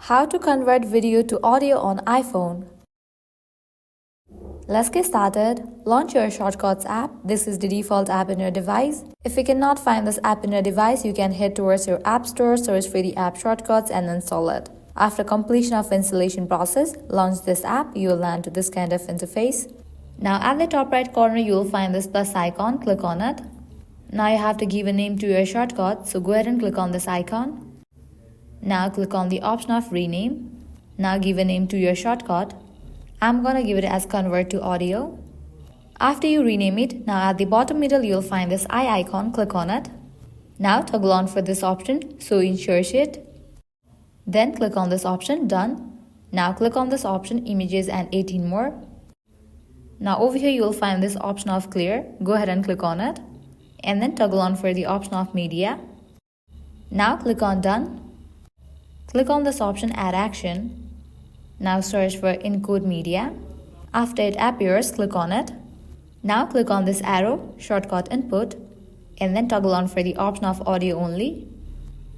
How to convert video to audio on iPhone. Let's get started. Launch your Shortcuts app. This is the default app in your device. If you cannot find this app in your device, you can head towards your app store, search for the app Shortcuts and install it. After completion of installation process, launch this app. You will land to this kind of interface. Now at the top right corner, you will find this plus icon. Click on it. Now you have to give a name to your shortcut, so go ahead and click on this icon. Now click on the option of rename. Now give a name to your shortcut. I'm gonna give it as convert to audio. After you rename it, now at the bottom middle you'll find this eye icon. Click on it. Now toggle on for this option, so insert it. Then click on this option, done. Now click on this option, images and 18 more. Now over here you will find this option of clear. Go ahead and click on it. And then toggle on for the option of media. Now click on done. Click on this option, add action. Now search for encode media. After it appears, click on it. Now click on this arrow, shortcut input, and then toggle on for the option of audio only.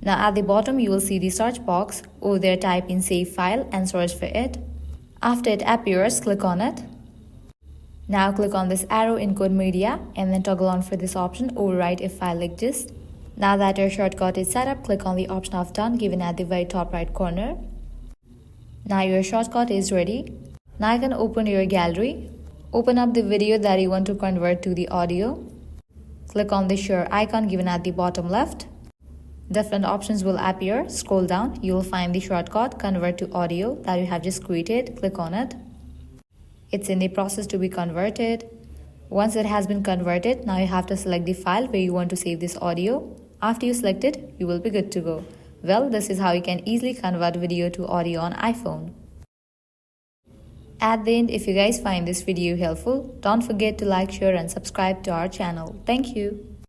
Now at the bottom you will see the search box. Over there type in save file and search for it. After it appears, click on it. Now click on this arrow, encode media, and then toggle on for this option, overwrite if file exists. Now that your shortcut is set up, click on the option of done given at the very top right corner. Now your shortcut is ready. Now you can open your gallery. Open up the video that you want to convert to the audio. Click on the share icon given at the bottom left. Different options will appear. Scroll down. You will find the shortcut convert to audio that you have just created. Click on it. It's in the process to be converted. Once it has been converted, now you have to select the file where you want to save this audio. After you select it, you will be good to go. Well, this is how you can easily convert video to audio on iPhone. At the end, if you guys find this video helpful, don't forget to like, share and subscribe to our channel. Thank you.